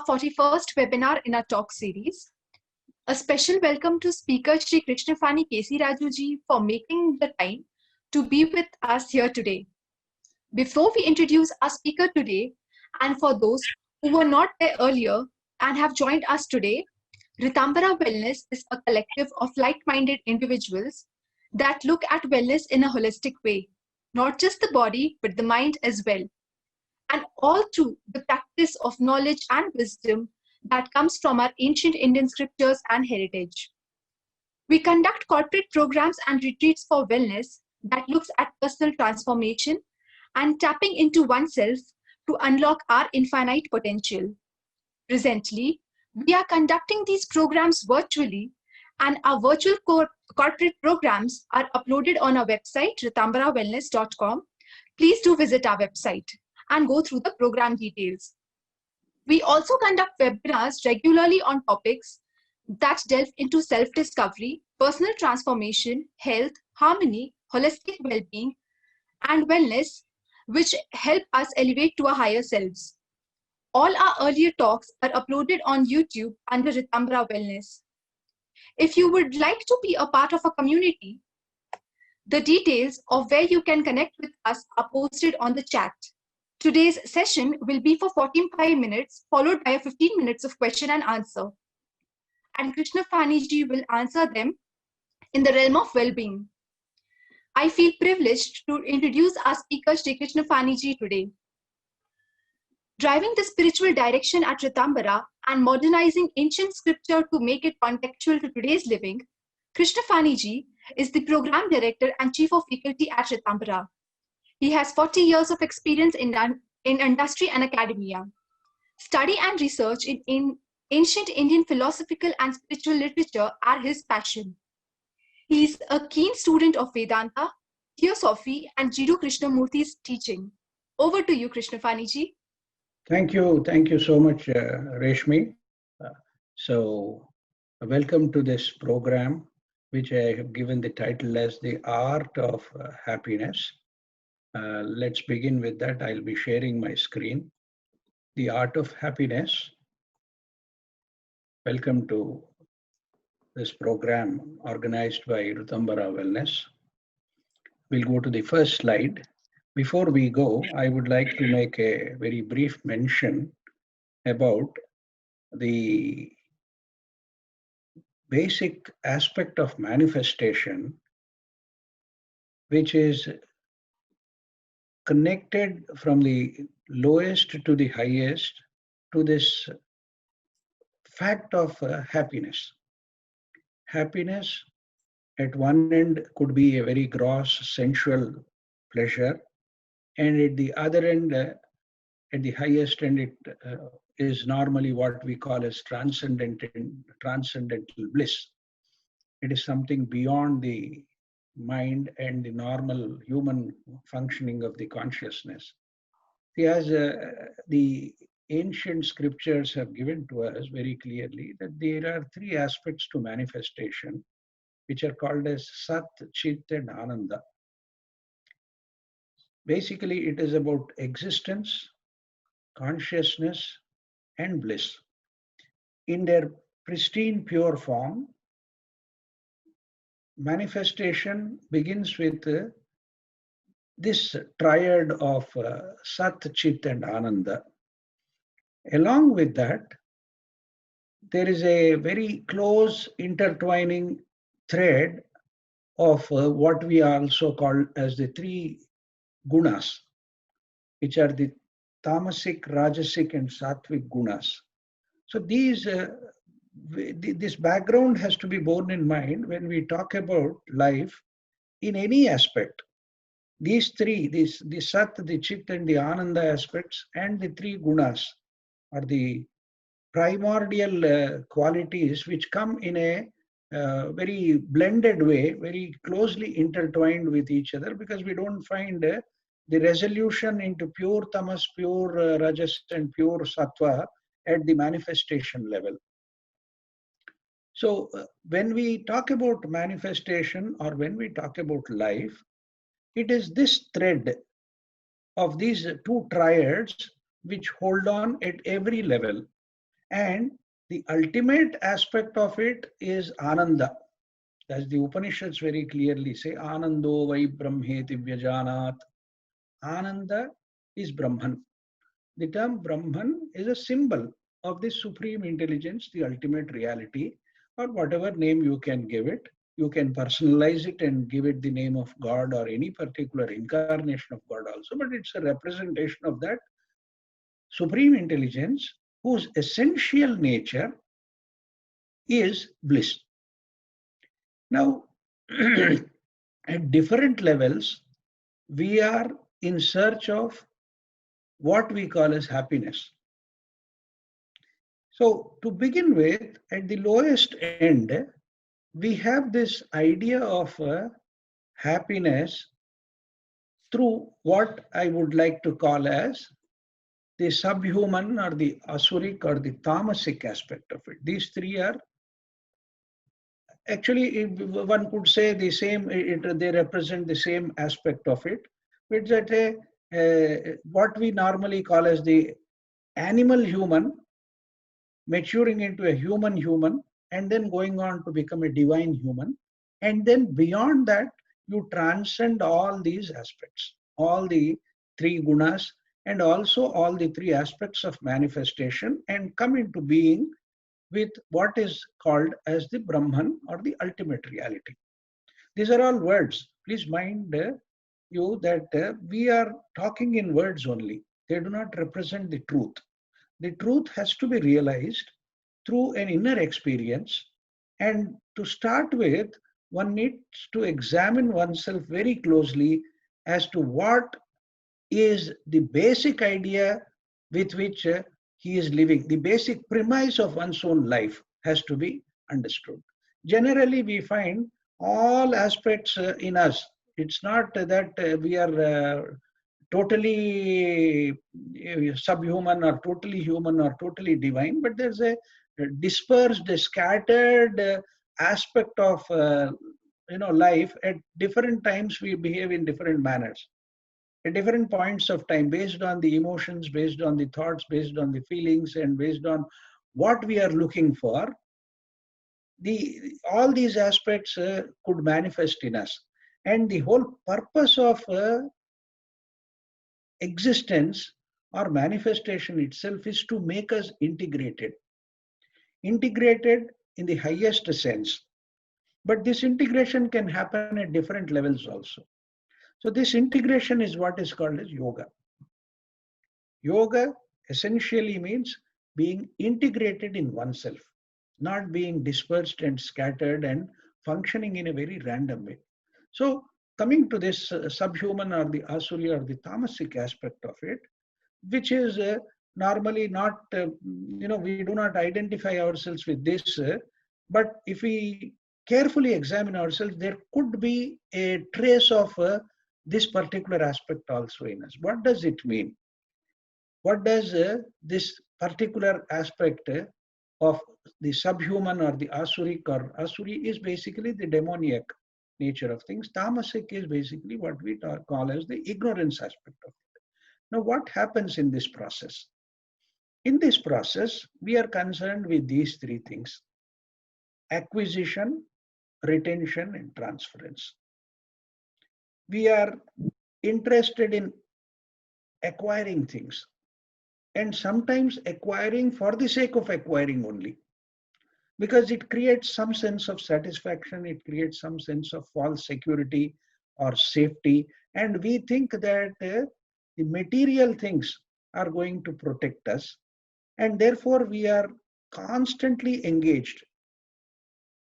our 41st webinar in our talk series. A special welcome to Speaker Shri Krishnafani K.C. Rajuji for making the time to be with us here today. Before we introduce our speaker today, and for those who were not there earlier and have joined us today, Ritambara Wellness is a collective of like-minded individuals that look at wellness in a holistic way, not just the body, but the mind as well. And all through the practice of knowledge and wisdom that comes from our ancient Indian scriptures and heritage. We conduct corporate programs and retreats for wellness that looks at personal transformation and tapping into oneself to unlock our infinite potential. Presently, we are conducting these programs virtually, and our virtual corporate programs are uploaded on our website, ritambarawellness.com. Please do visit our website and go through the program details. We also conduct webinars regularly on topics that delve into self-discovery, personal transformation, health, harmony, holistic well-being, and wellness, which help us elevate to our higher selves. All our earlier talks are uploaded on YouTube under Ritambara Wellness. If you would like to be a part of a community, the details of where you can connect with us are posted on the chat. Today's session will be for 45 minutes, followed by 15 minutes of question and answer. And Krishnafani ji will answer them in the realm of well-being. I feel privileged to introduce our speaker, Shri Krishnafani ji, today. Driving the spiritual direction at Ritambara and modernizing ancient scripture to make it contextual to today's living, Krishnafani ji is the program director and chief of faculty at Ritambara. He has 40 years of experience in industry and academia. Study and research in ancient Indian philosophical and spiritual literature are his passion. He is a keen student of Vedanta, Theosophy, and Jiddu Krishnamurti's teaching. Over to you, Krishnafani ji. Thank you so much, Reshmi. Welcome to this program, which I have given the title as The Art of Happiness. Let's begin with that. I'll be sharing my screen. The Art of Happiness. Welcome to this program organized by Ritambara Wellness. We'll go to the first slide. Before we go, I would like to make a very brief mention about the basic aspect of manifestation, which is connected from the lowest to the highest to this fact of happiness. Happiness at one end could be a very gross sensual pleasure, and at the other end, at the highest end, it is normally what we call as transcendental bliss. It is something beyond the mind and the normal human functioning of the consciousness. As the ancient scriptures have given to us very clearly that there are three aspects to manifestation, which are called as Sat, Chit, and Ananda. Basically, it is about existence, consciousness, and bliss. In their pristine, pure form, manifestation begins with this triad of Sat, Chit, and Ananda. Along with that, there is a very close intertwining thread of what we also call as the three gunas, which are the tamasic, rajasic, and sattvic gunas. So this background has to be borne in mind when we talk about life in any aspect. These three, the Sat, the Chit, and the Ananda aspects, and the three gunas are the primordial qualities which come in a very blended way, very closely intertwined with each other, because we don't find the resolution into pure tamas, pure rajas, and pure sattva at the manifestation level. So when we talk about manifestation or when we talk about life, it is this thread of these two triads which hold on at every level. And the ultimate aspect of it is Ananda. As the Upanishads very clearly say, Anando vai brahmeti vyajanat. Ananda is Brahman. The term Brahman is a symbol of the supreme intelligence, the ultimate reality, or whatever name you can give it. You can personalize it and give it the name of God or any particular incarnation of God also, but it's a representation of that supreme intelligence whose essential nature is bliss. Now, at different levels, we are in search of what we call as happiness. So, to begin with, at the lowest end, we have this idea of happiness through what I would like to call as the subhuman or the asuric or the tamasic aspect of it. These three are actually, one could say the same, they represent the same aspect of it. It's that what we normally call as the animal human maturing into a human and then going on to become a divine human. And then beyond that, you transcend all these aspects, all the three gunas, and also all the three aspects of manifestation, and come into being with what is called as the Brahman or the ultimate reality. These are all words. Please mind you that we are talking in words only. They do not represent the truth. The truth has to be realized through an inner experience. And to start with, one needs to examine oneself very closely as to what is the basic idea with which he is living. The basic premise of one's own life has to be understood. Generally, we find all aspects in us. It's not that we are totally subhuman or totally human or totally divine, but there's a dispersed, scattered aspect of life. At different times, we behave in different manners. At different points of time, based on the emotions, based on the thoughts, based on the feelings, and based on what we are looking for, all these aspects could manifest in us. And the whole purpose of existence or manifestation itself is to make us integrated in the highest sense. But this integration can happen at different levels also. So this integration is what is called as yoga. Yoga essentially means being integrated in oneself, not being dispersed and scattered and functioning in a very random way. So coming to this subhuman or the asuri or the tamasic aspect of it, which is normally not, we do not identify ourselves with this, but if we carefully examine ourselves, there could be a trace of this particular aspect also in us. What does it mean? What does this particular aspect of the subhuman or the asuric, or asuri is basically the demoniac nature of things. Tamasic is basically what we call as the ignorance aspect of it. Now, what happens in this process? In this process, we are concerned with these three things: acquisition, retention, and transference. We are interested in acquiring things, and sometimes acquiring for the sake of acquiring only, because it creates some sense of satisfaction, it creates some sense of false security or safety, and we think that the material things are going to protect us, and therefore we are constantly engaged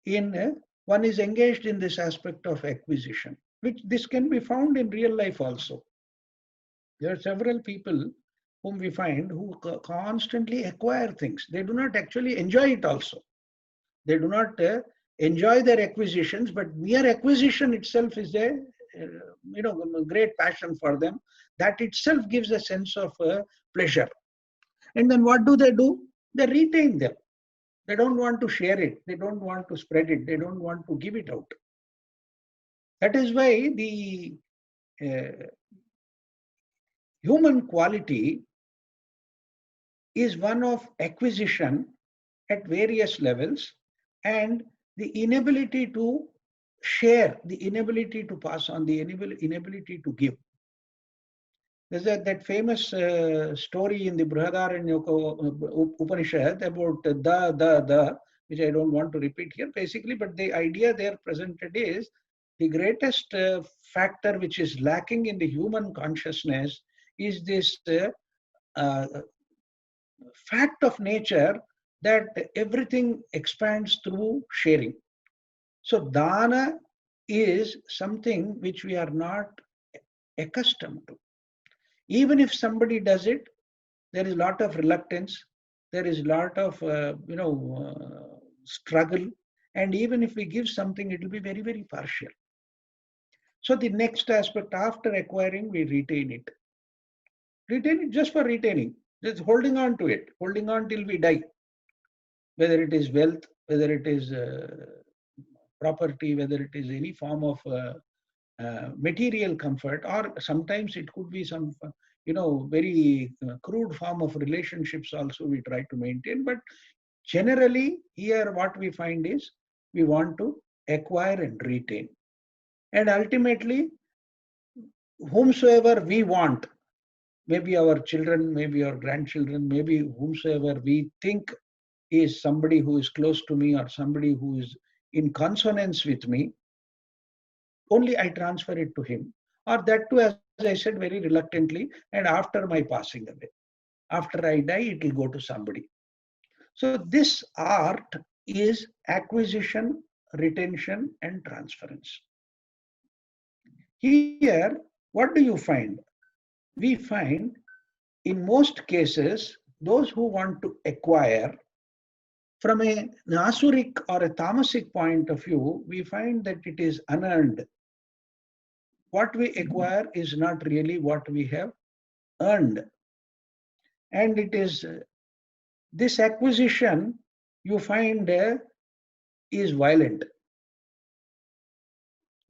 in, one is engaged in this aspect of acquisition, which this can be found in real life also. There are several people whom we find who constantly acquire things. They do not actually enjoy it also. They do not enjoy their acquisitions, but mere acquisition itself is a great passion for them. That itself gives a sense of pleasure. And then what do? They retain them. They don't want to share it. They don't want to spread it. They don't want to give it out. That is why the human quality is one of acquisition at various levels, and the inability to share, the inability to pass on, the inability to give. There's that famous story in the Brihadaranyaka Upanishad about the, which I don't want to repeat here basically, but the idea there presented is the greatest factor which is lacking in the human consciousness is this uh, fact of nature that everything expands through sharing. So dana is something which we are not accustomed to. Even if somebody does it, there is a lot of reluctance, there is a lot of struggle, and even if we give something, it will be very, very partial. So the next aspect, after acquiring, we retain it. Retain it just for retaining, just holding on to it, holding on till we die. Whether it is wealth, whether it is property, whether it is any form of material comfort, or sometimes it could be some very crude form of relationships also we try to maintain. But generally here what we find is we want to acquire and retain, and ultimately whomsoever we want, maybe our children, maybe our grandchildren, maybe whomsoever we think is somebody who is close to me or somebody who is in consonance with me, only I transfer it to him, or that too, as I said, very reluctantly, and after my passing away. After I die, it will go to somebody. So this art is acquisition, retention, and transference. Here, what do you find? We find in most cases, those who want to acquire, from an asuric or a tamasic point of view, we find that it is unearned. What we acquire is not really what we have earned. And it is this acquisition you find is violent.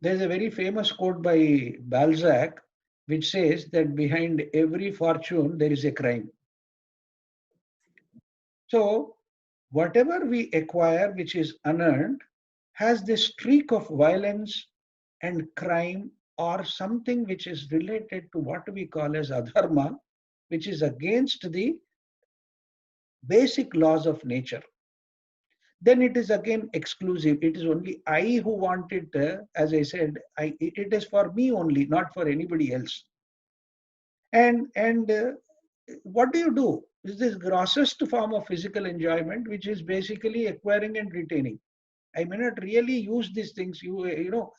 There's a very famous quote by Balzac which says that behind every fortune there is a crime. So whatever we acquire which is unearned has this streak of violence and crime, or something which is related to what we call as adharma, which is against the basic laws of nature. Then it is again exclusive. It is only I who want it. As I said, it is for me only, not for anybody else. And what do you do? Is this grossest form of physical enjoyment, which is basically acquiring and retaining. I may not really use these things. I do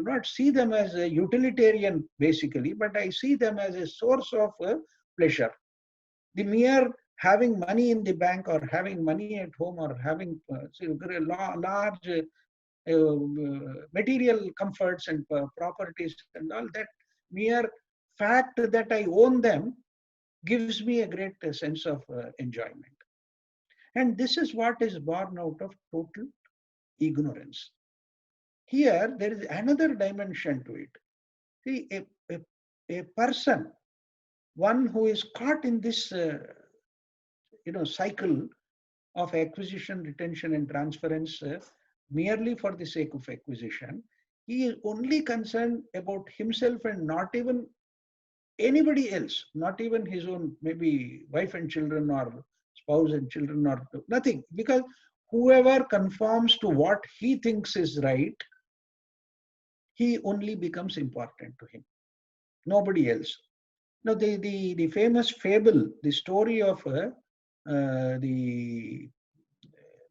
not see them as a utilitarian basically, but I see them as a source of pleasure. The mere having money in the bank, or having money at home, or having large material comforts and properties and all that, mere fact that I own them gives me a great sense of enjoyment. And this is what is born out of total ignorance. Here, there is another dimension to it. See, a person, one who is caught in this cycle of acquisition, retention, and transference merely for the sake of acquisition, he is only concerned about himself and not even anybody else, not even his own maybe wife and children, or spouse and children, or nothing. Because whoever conforms to what he thinks is right, he only becomes important to him, nobody else. Now the famous fable, the story of the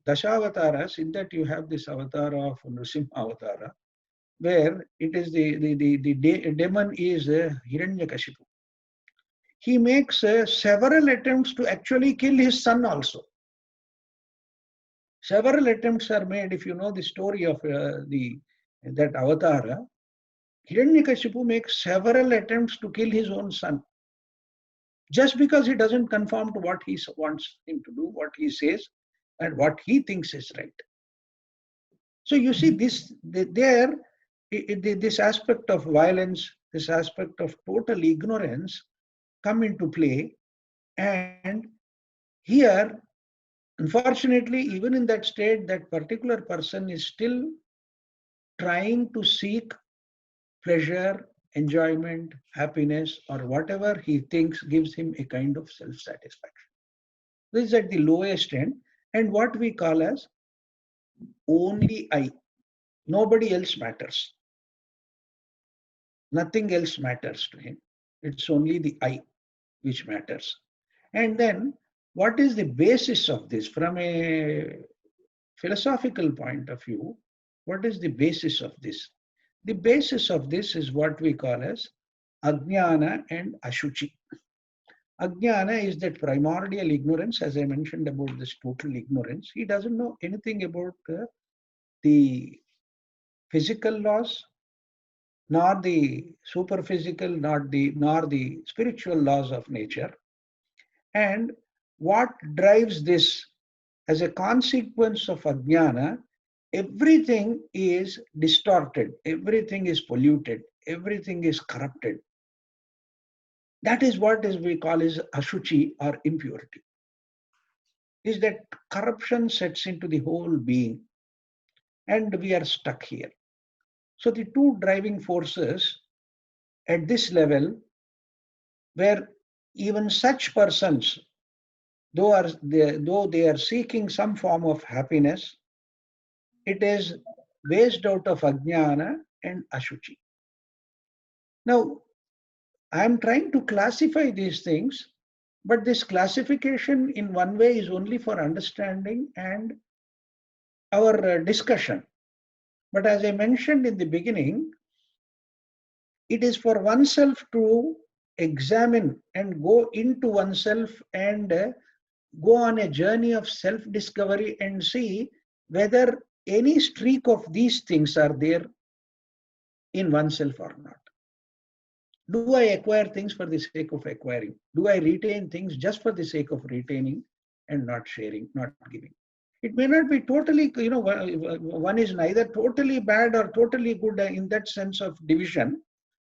Dashavataras, in that you have this avatar of Nrsimha Avatara, where it is the demon is Hiranyakashipu. He makes several attempts to actually kill his son also. Several attempts are made. If you know the story of that Avatara, Hiranyakashipu makes several attempts to kill his own son, just because he doesn't conform to what he wants him to do, what he says, and what he thinks is right. So you see this this aspect of violence, this aspect of total ignorance come into play. And here Unfortunately, even in that state, that particular person is still trying to seek pleasure, enjoyment, happiness, or whatever he thinks gives him a kind of self satisfaction. This is at the lowest end, and what we call as only I. Nobody else matters. Nothing else matters to him. It's only the I which matters. And then, what is the basis of this? From a philosophical point of view, what is the basis of this? The basis of this is what we call as Ajnana and Ashuchi. Ajnana is that primordial ignorance, as I mentioned about this total ignorance. He doesn't know anything about the physical laws, nor the superphysical, nor the spiritual laws of nature. And what drives this as a consequence of Ajnana, everything is distorted, everything is polluted, everything is corrupted. That is what is we call as ashuchi or impurity. Is that corruption sets into the whole being and we are stuck here. So the two driving forces at this level, where even such persons, though they are seeking some form of happiness, it is based out of ajnana and ashuchi. Now, I am trying to classify these things, but this classification in one way is only for understanding and our discussion. But as I mentioned in the beginning, it is for oneself to examine and go into oneself and go on a journey of self-discovery and see whether any streak of these things are there in oneself or not. Do I acquire things for the sake of acquiring? Do I retain things just for the sake of retaining and not sharing, not giving? It may not be totally, one is neither totally bad or totally good in that sense of division,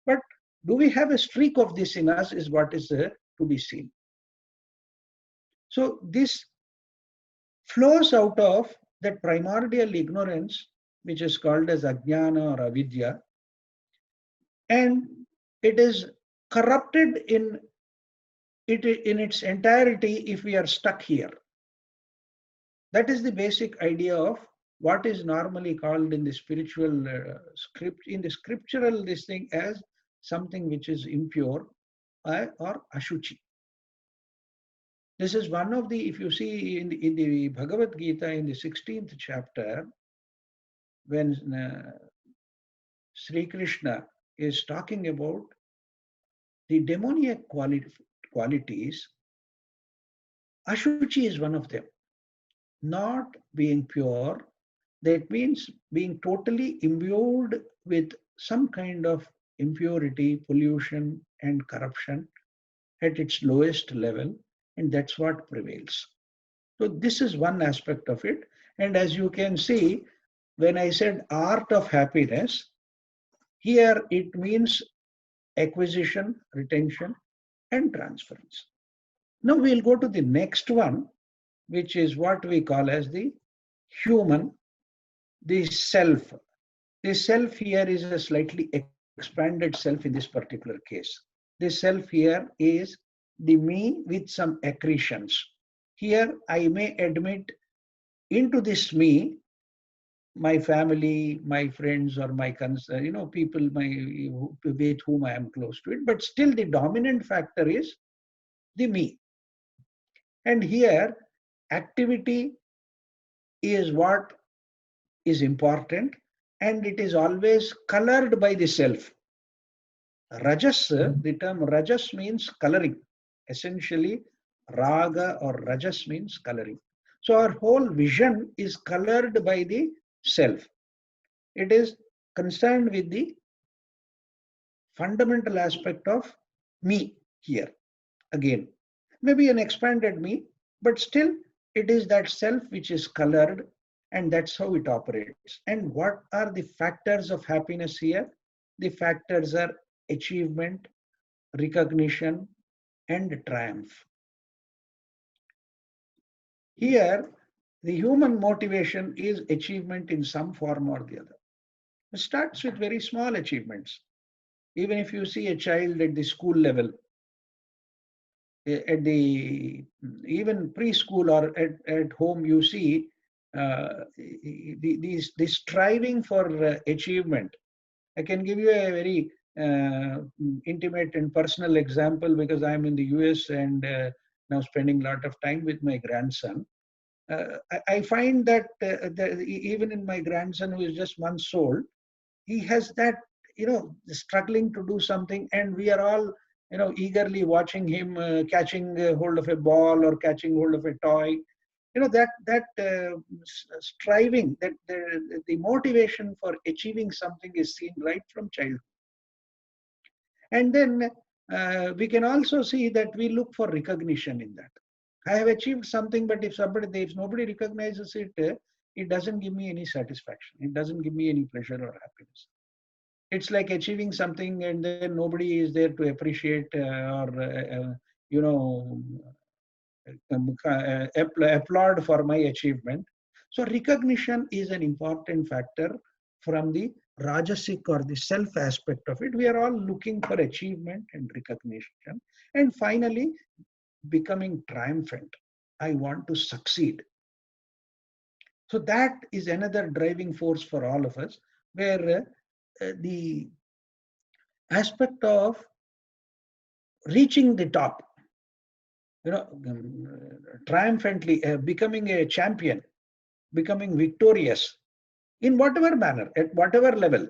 but do we have a streak of this in us is what is to be seen. So this flows out of that primordial ignorance, which is called as ajnana or avidya, and it is corrupted in its entirety if we are stuck here. That is the basic idea of what is normally called in the spiritual scriptural this thing as something which is impure or ashuchi. This is one of the, if you see in the Bhagavad Gita in the 16th chapter, when Sri Krishna is talking about the demoniac qualities, ashuchi is one of them. Not being pure, that means being totally imbued with some kind of impurity, pollution, and corruption at its lowest level, and that's what prevails. So this is one aspect of it. And as you can see, when I said art of happiness, here it means acquisition, retention, and transference. Now we'll go to the next one, which is what we call as the human, the self. The self here is a slightly expanded self in this particular case. The self here is the me with some accretions. Here I may admit into this me my family, my friends, or my people with whom I am close to it. But still, the dominant factor is the me. And here, activity is what is important, and it is always colored by the self. Rajas, the term rajas means coloring. Essentially, raga or rajas means coloring. So our whole vision is colored by the self. It is concerned with the fundamental aspect of me here. Again, maybe an expanded me, but still it is that self which is colored, and that's how it operates. And what are the factors of happiness here? The factors are achievement, recognition, and triumph. Here, the human motivation is achievement in some form or the other. It starts with very small achievements. Even if you see a child at the school level, at the even preschool or at home, you see the striving for achievement. I can give you a very intimate and personal example because I'm in the US and now spending a lot of time with my grandson. I find that even in my grandson who is just months old, he has that, struggling to do something, and we are all, eagerly watching him catching hold of a ball or catching hold of a toy. That striving, that the motivation for achieving something is seen right from childhood. And then we can also see that we look for recognition in that. I have achieved something, but if nobody recognizes it, it doesn't give me any satisfaction. It doesn't give me any pleasure or happiness. It's like achieving something and then nobody is there to appreciate or you know applaud for my achievement. So recognition is an important factor from the rajasic or the self aspect of it. We are all looking for achievement and recognition, and finally becoming triumphant. I want to succeed. So that is another driving force for all of us, where the aspect of reaching the top, triumphantly, becoming a champion, becoming victorious in whatever manner, at whatever level.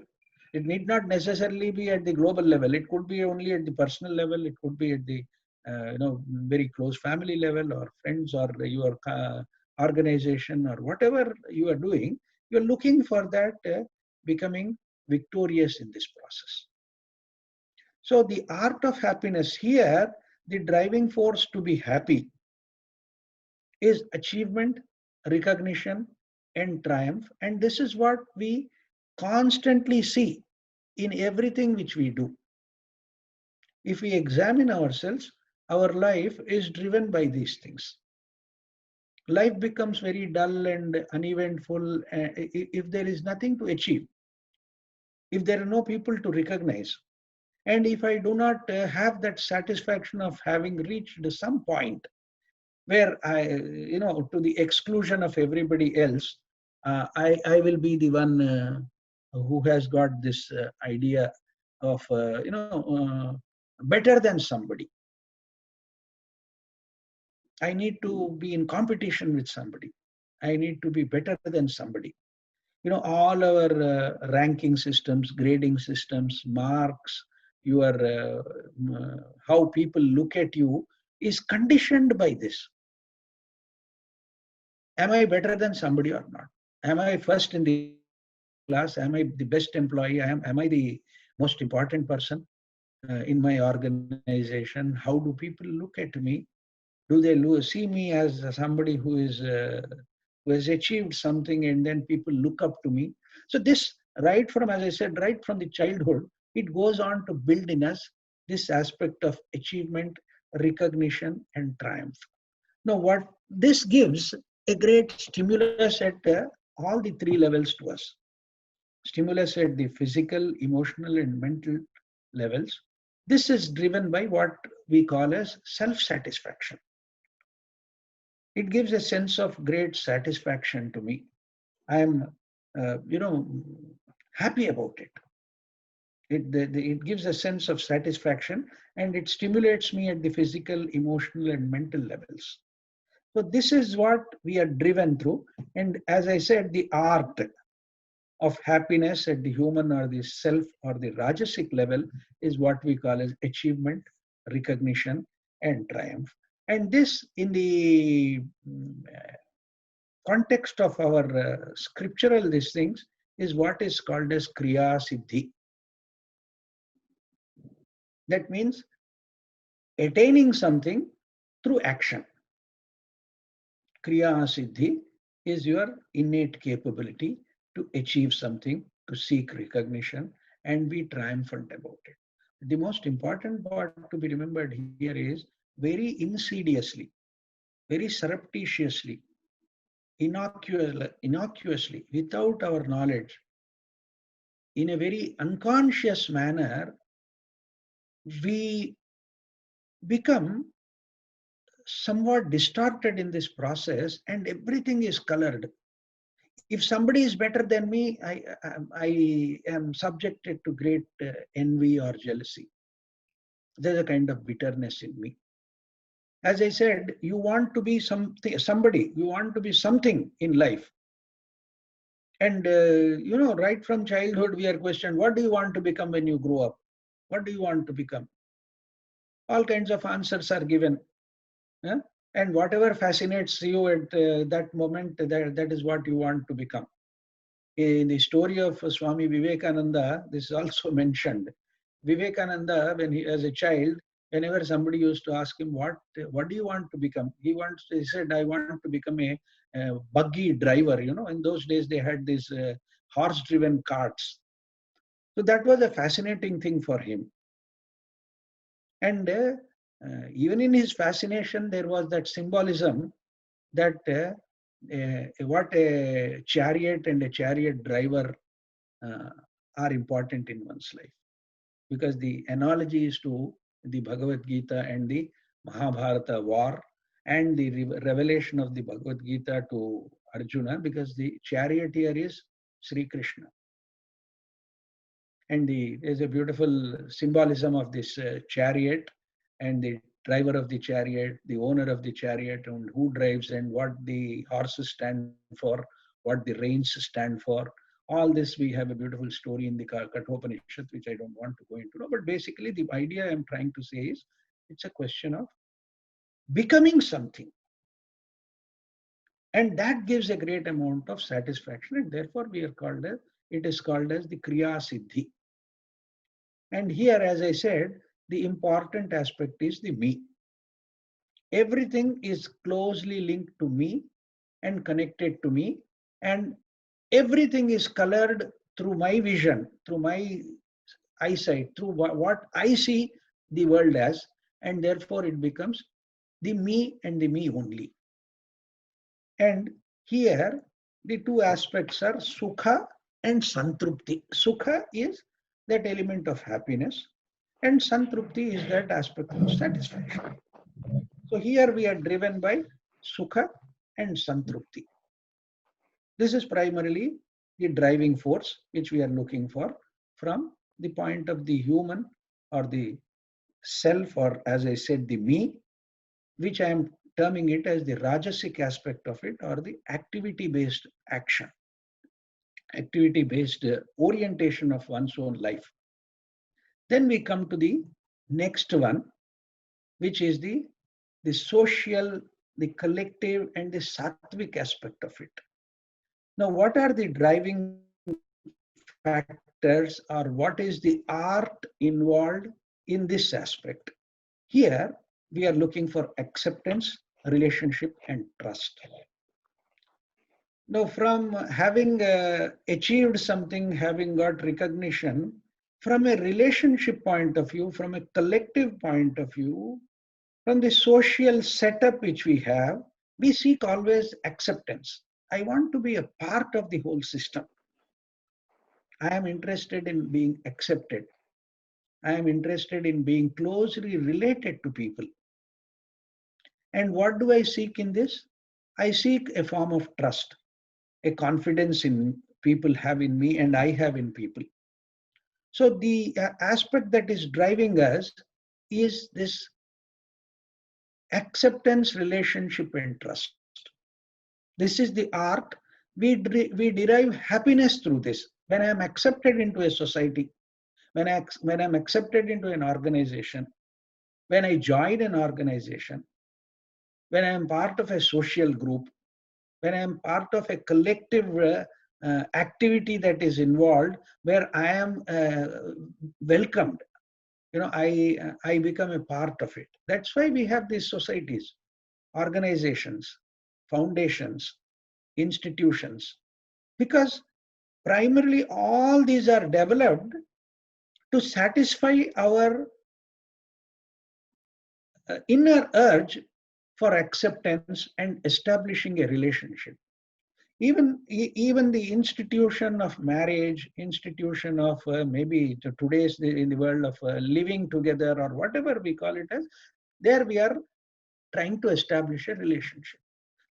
It need not necessarily be at the global level. It could be only at the personal level. It could be at the very close family level or friends or your organization or whatever you are doing. You are looking for that becoming victorious in this process. So the art of happiness here, the driving force to be happy is achievement, recognition, and triumph. And this is what we constantly see in everything which we do. If we examine ourselves, our life is driven by these things. Life becomes very dull and uneventful if there is nothing to achieve, if there are no people to recognize, and if I do not have that satisfaction of having reached some point where to the exclusion of everybody else, I will be the one who has got this idea of, better than somebody. I need to be in competition with somebody. I need to be better than somebody. All our ranking systems, grading systems, marks, your how people look at you is conditioned by this. Am I better than somebody or not? Am I first in the class? Am I the best employee? Am I the most important person in my organization? How do people look at me? Do they see me as somebody who has achieved something, and then people look up to me? So this, right from, as I said, right from the childhood, it goes on to build in us this aspect of achievement, recognition, and triumph. Now, what this gives a great stimulus at all the three levels to us. Stimulus at the physical, emotional, and mental levels. This is driven by what we call as self-satisfaction. It gives a sense of great satisfaction to me. I am, happy about it. It gives a sense of satisfaction, and it stimulates me at the physical, emotional, and mental levels. So this is what we are driven through. And as I said, the art of happiness at the human or the self or the rajasic level is what we call as achievement, recognition, and triumph. And this, in the context of our scriptural these things, is what is called as Kriya Siddhi. That means attaining something through action. Kriya Siddhi is your innate capability to achieve something, to seek recognition, and be triumphant about it. The most important part to be remembered here is very insidiously, very surreptitiously, innocuously, without our knowledge, in a very unconscious manner, we become somewhat distorted in this process, and everything is colored. If somebody is better than me, I am subjected to great envy or jealousy. There's a kind of bitterness in me. As I said, you want to be somebody, you want to be something in life. And, right from childhood, we are questioned, what do you want to become when you grow up? What do you want to become? All kinds of answers are given. Yeah? And whatever fascinates you at that moment, that is what you want to become. In the story of Swami Vivekananda, this is also mentioned. Vivekananda, when he as a child, whenever somebody used to ask him, what do you want to become? He said, I want to become a buggy driver. In those days they had these horse-driven carts. So that was a fascinating thing for him. And even in his fascination, there was that symbolism that what a chariot and a chariot driver are important in one's life. Because the analogy is to the Bhagavad Gita and the Mahabharata war and the revelation of the Bhagavad Gita to Arjuna, because the charioteer is Sri Krishna. And there's a beautiful symbolism of this chariot and the driver of the chariot, the owner of the chariot, and who drives and what the horses stand for, what the reins stand for. All this, we have a beautiful story in the Kathopanishad, which I don't want to go into now. But basically, the idea I'm trying to say is, it's a question of becoming something. And that gives a great amount of satisfaction. And therefore, it is called as the Kriya Siddhi. And here, as I said, the important aspect is the me. Everything is closely linked to me and connected to me. And everything is colored through my vision, through my eyesight, through what I see the world as. And therefore, it becomes the me and the me only. And here, the two aspects are Sukha and Santrupti. Sukha is that element of happiness, and Santrupti is that aspect of satisfaction. So here we are driven by Sukha and Santrupti. This is primarily the driving force which we are looking for from the point of the human or the self, or as I said, the me, which I am terming it as the Rajasic aspect of it, or the activity-based action, activity-based orientation of one's own life. Then we come to the next one, which is the social, the collective, and the sattvic aspect of it. Now, what are the driving factors, or what is the art involved in this aspect? Here, we are looking for acceptance, relationship, and trust. Now, from having achieved something, having got recognition, from a relationship point of view, from a collective point of view, from the social setup which we have, we seek always acceptance. I want to be a part of the whole system. I am interested in being accepted. I am interested in being closely related to people. And what do I seek in this? I seek a form of trust, a confidence in people have in me and I have in people. So the aspect that is driving us is this acceptance, relationship, and trust. This is the art. We derive happiness through this. When I am accepted into a society, when I'm accepted into an organization, when I join an organization, when I am part of a social group, when I am part of a collective activity that is involved, where I am welcomed, I become a part of it. That's why we have these societies, organizations, foundations, institutions, because primarily all these are developed to satisfy our inner urge for acceptance and establishing a relationship. Even the institution of marriage, institution of maybe today's in the world of living together or whatever we call it as, there we are trying to establish a relationship.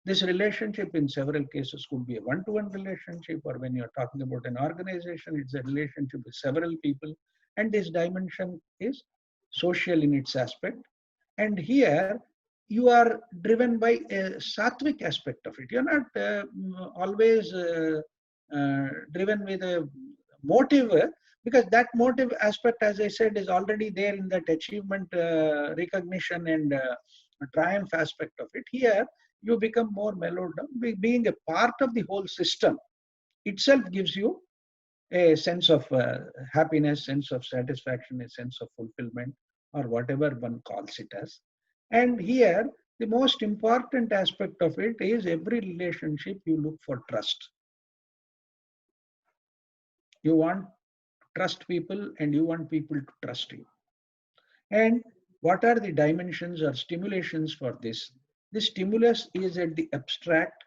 This relationship in several cases could be a one-to-one relationship, or when you're talking about an organization, it's a relationship with several people. And this dimension is social in its aspect. And here you are driven by a sattvic aspect of it. You're not always driven with a motive, because that motive aspect, as I said, is already there in that achievement, recognition, and triumph aspect of it. Here, you become more mellowed down. Being a part of the whole system itself gives you a sense of happiness, sense of satisfaction, a sense of fulfillment, or whatever one calls it as. And here, the most important aspect of it is every relationship you look for trust. You want to trust people and you want people to trust you. And what are the dimensions or stimulations for this? The stimulus is at the abstract,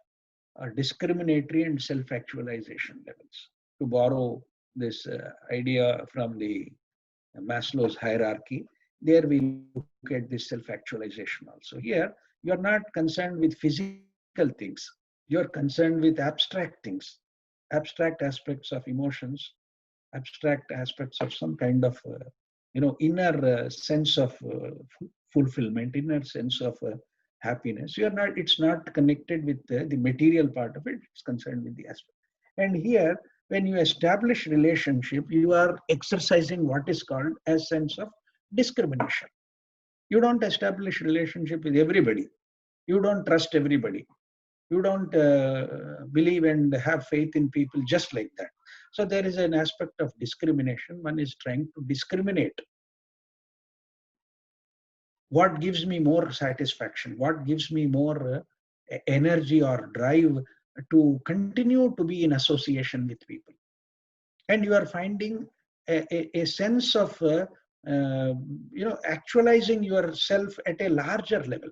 discriminatory, and self-actualization levels. To borrow this idea from the Maslow's hierarchy, there we look at this self-actualization also. Here, you're not concerned with physical things. You're concerned with abstract things, abstract aspects of emotions, abstract aspects of some kind of, inner sense of fulfillment, inner sense of happiness. You're not. It's not connected with the material part of it. It's concerned with the aspect. And here, when you establish relationship, you are exercising what is called a sense of discrimination. You don't establish relationship with everybody. You don't trust everybody. You don't believe and have faith in people just like that. So there is an aspect of discrimination. One is trying to discriminate. What gives me more satisfaction? What gives me more energy or drive to continue to be in association with people? And you are finding a sense of actualizing yourself at a larger level.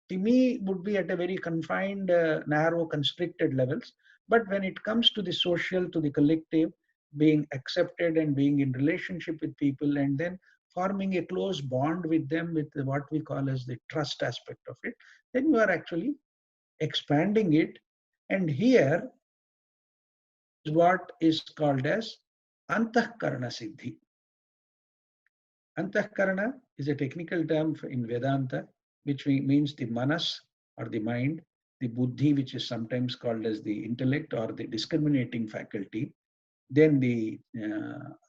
To me, would be at a very confined, narrow, constricted levels. But when it comes to the social, to the collective, being accepted and being in relationship with people, and then forming a close bond with them with what we call as the trust aspect of it, then you are actually expanding it. And here is what is called as Antahkarana Siddhi. Antahkarana is a technical term in Vedanta, which means the manas or the mind, the buddhi, which is sometimes called as the intellect or the discriminating faculty, then the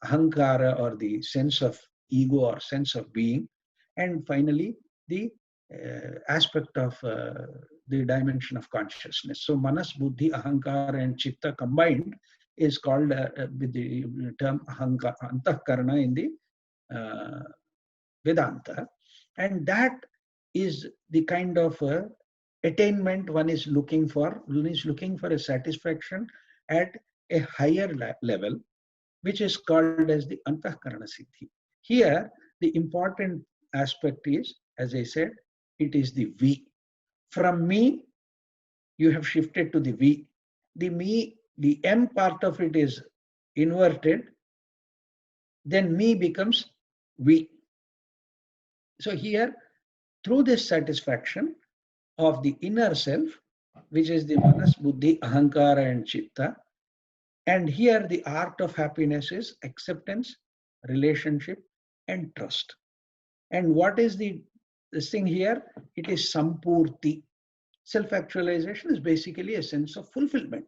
ahankara or the sense of ego or sense of being, and finally the aspect of the dimension of consciousness. So manas, buddhi, ahankara, and chitta combined is called with the term antahkarana in the Vedanta, and that is the kind of attainment one is looking for. One is looking for a satisfaction at a higher level, which is called as the Antahkarana Siddhi. Here, the important aspect is, as I said, it is the we. From me, you have shifted to the we. The me, the M part of it is inverted, then me becomes we. So here, through this satisfaction of the inner self, which is the manas, buddhi, ahankara, and chitta, and here the art of happiness is acceptance, relationship, and trust. And what is this thing here? It is sampurti. Self-actualization is basically a sense of fulfillment.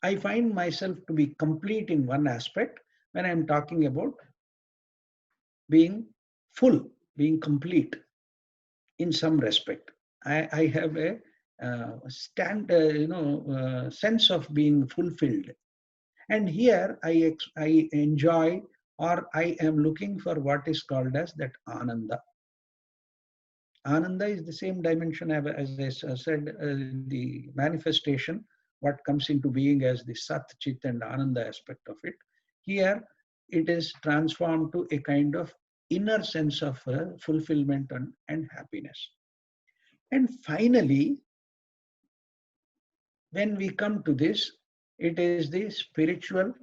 I find myself to be complete in one aspect when I'm talking about being full, being complete in some respect. I have a sense of being fulfilled. And here I enjoy, or I am looking for what is called as that ananda. Ananda is the same dimension as I said, the manifestation, what comes into being as the Sat, Chit, and Ananda aspect of it. Here it is transformed to a kind of inner sense of fulfillment and happiness. And finally, when we come to this, it is the spiritual,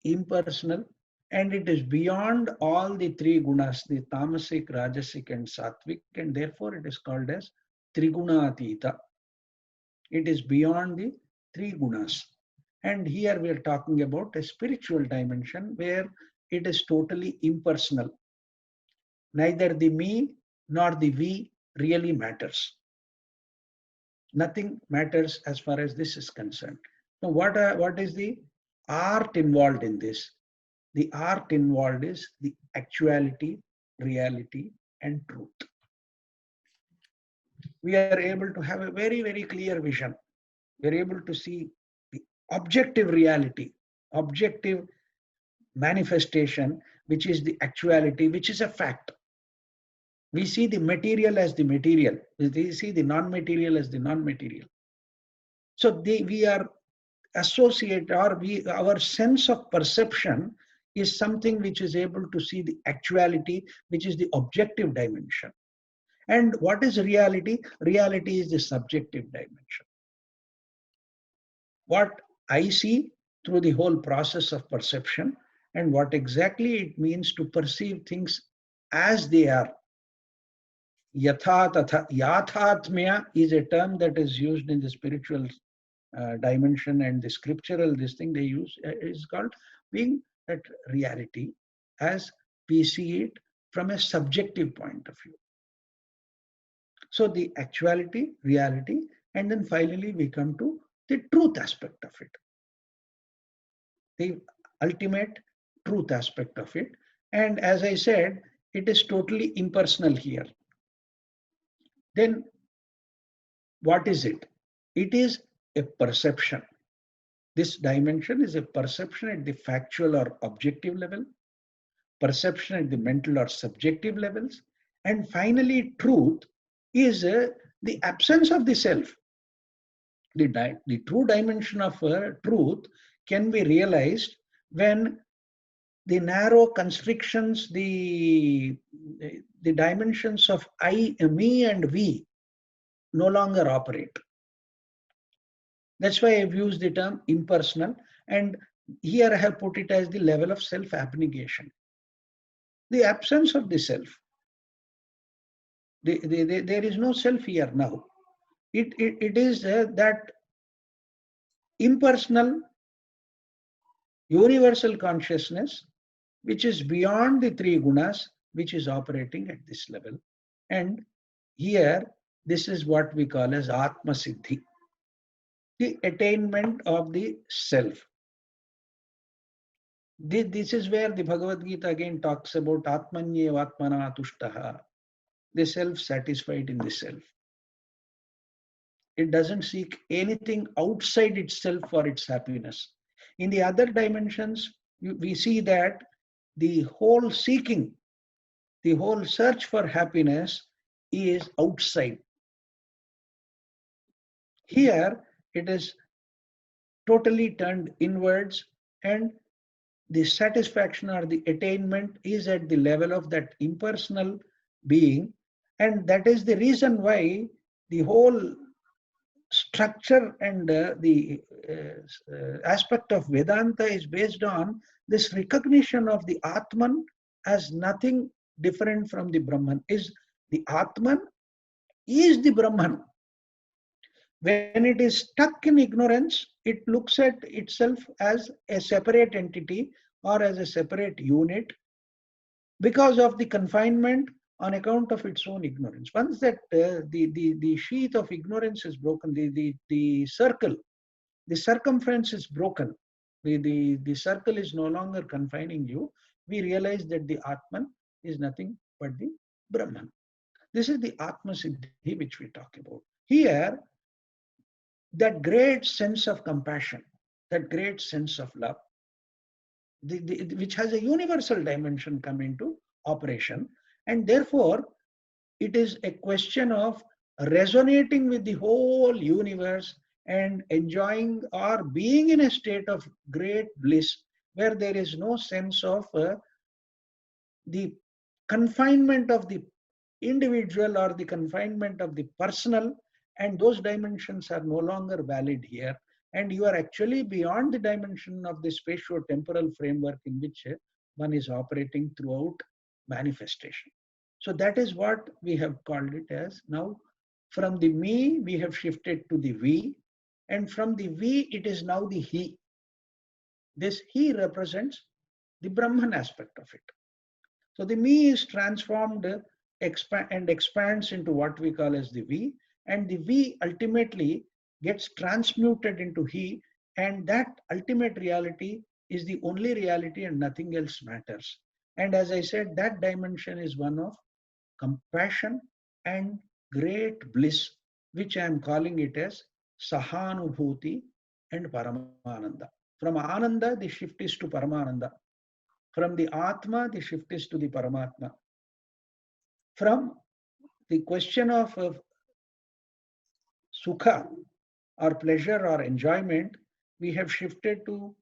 impersonal, and it is beyond all the three gunas, the tamasic, rajasic, and sattvic, and therefore it is called as Trigunatita. It is beyond the three gunas. And here we are talking about a spiritual dimension where it is totally impersonal. Neither the me nor the we really matters. Nothing matters as far as this is concerned. Now, what is the art involved in this? The art involved is the actuality, reality, and truth. We are able to have a very, very clear vision. We are able to see the objective reality, objective manifestation, which is the actuality, which is a fact. We see the material as the material. We see the non-material as the non-material. So we are associated, or our sense of perception is something which is able to see the actuality, which is the objective dimension. And what is reality? Reality is the subjective dimension. What I see through the whole process of perception, and what exactly it means to perceive things as they are. Yatha tatha. Yathatmya is a term that is used in the spiritual dimension, and the scriptural, this thing they use is called being that reality as we see it from a subjective point of view. So the actuality, reality, and then finally we come to the truth aspect of it. The ultimate truth aspect of it. And as I said, it is totally impersonal here. Then what is it? It is a perception. This dimension is a perception at the factual or objective level, perception at the mental or subjective levels, and finally truth is the absence of the self. The true dimension of truth can be realized when the narrow constrictions, the dimensions of I, me, and we no longer operate. That's why I've used the term impersonal, and here I have put it as the level of self-abnegation. The absence of the self. There is no self here now. It is that impersonal, universal consciousness, which is beyond the three gunas, which is operating at this level. And here, this is what we call as Atma Siddhi, the attainment of the self. This is where the Bhagavad Gita again talks about Atmanyev Atmana Tushtaha, the self satisfied in the self. It doesn't seek anything outside itself for its happiness. In the other dimensions, we see that the whole seeking, the whole search for happiness is outside. Here, it is totally turned inwards, and the satisfaction or the attainment is at the level of that impersonal being. And that is the reason why the whole structure and the aspect of Vedanta is based on this recognition of the Atman as nothing different from the Brahman. The Atman is the Brahman. When it is stuck in ignorance, it looks at itself as a separate entity or as a separate unit because of the confinement on account of its own ignorance. Once that the sheath of ignorance is broken, the circle, the circumference is broken, the circle is no longer confining you, we realize that the Atman is nothing but the Brahman. This is the Atma Siddhi which we talk about. Here, that great sense of compassion, that great sense of love, which has a universal dimension come into operation. And therefore, it is a question of resonating with the whole universe and enjoying or being in a state of great bliss where there is no sense of the confinement of the individual or the confinement of the personal, and those dimensions are no longer valid here. And you are actually beyond the dimension of the spatio-temporal framework in which one is operating throughout manifestation. So that is what we have called it as. Now, from the me, we have shifted to the we, and from the we, it is now the he. This he represents the Brahman aspect of it. So the me is transformed and expands into what we call as the we, and the we ultimately gets transmuted into he, and that ultimate reality is the only reality and nothing else matters. And as I said, that dimension is one of compassion and great bliss, which I am calling it as Sahanubhuti and Paramananda. From Ananda, the shift is to Paramananda. From the Atma, the shift is to the Paramatma. From the question of Sukha or pleasure or enjoyment, we have shifted to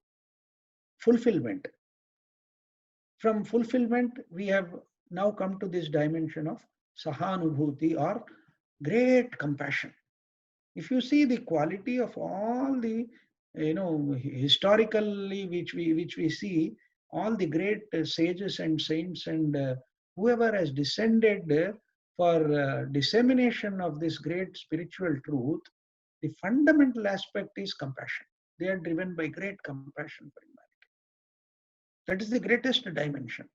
fulfillment. From fulfillment, we have now come to this dimension of Sahanubhuti or great compassion. If you see the quality of all the, historically which we see, all the great sages and saints and whoever has descended for dissemination of this great spiritual truth, the fundamental aspect is compassion. They are driven by great compassion for humanity. That is the greatest dimension.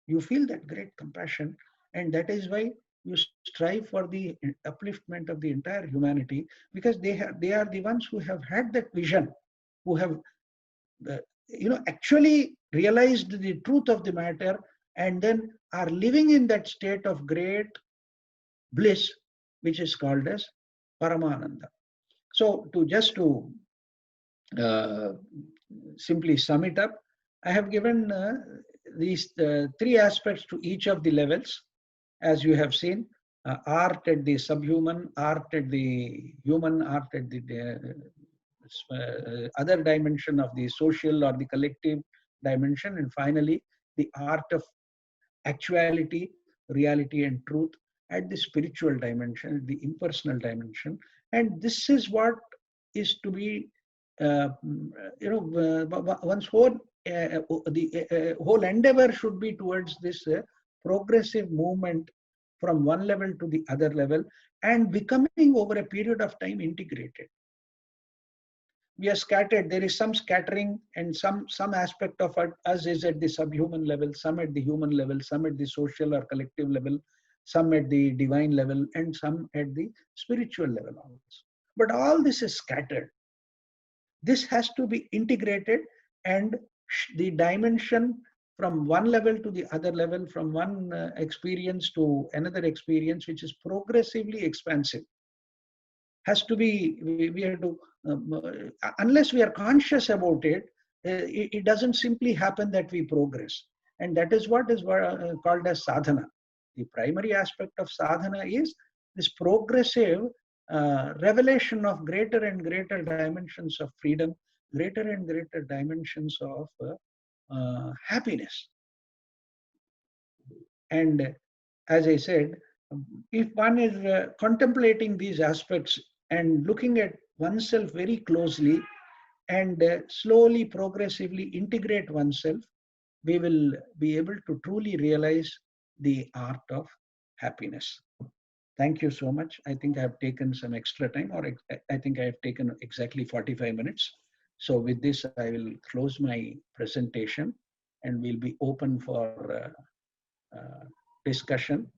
You feel that great compassion, and that is why you strive for the upliftment of the entire humanity, because they are the ones who have had that vision, who have actually realized the truth of the matter, and then are living in that state of great bliss, which is called as Paramananda. So to simply sum it up, I have given these three aspects to each of the levels, as you have seen. Art at the subhuman, art at the human, art at the other dimension of the social or the collective dimension, and finally the art of actuality, reality and truth at the spiritual dimension, the impersonal dimension. And this is what is to be one's whole whole endeavor should be towards this progressive movement from one level to the other level, and becoming over a period of time integrated. We are scattered. There is some scattering, and some aspect of us is at the subhuman level, some at the human level, some at the social or collective level, some at the divine level, and some at the spiritual level also. But all this is scattered. This has to be integrated, and the dimension from one level to the other level, from one experience to another experience, which is progressively expansive, has to be, we have to, unless we are conscious about it, it doesn't simply happen that we progress. And that is what is called as sadhana. The primary aspect of sadhana is this progressive revelation of greater and greater dimensions of freedom, greater and greater dimensions of happiness. And as I said, if one is contemplating these aspects and looking at oneself very closely and slowly, progressively integrate oneself, we will be able to truly realize the art of happiness. Thank you so much. I think I have taken some extra time, or I think I have taken exactly 45 minutes. So with this, I will close my presentation and we'll be open for discussion.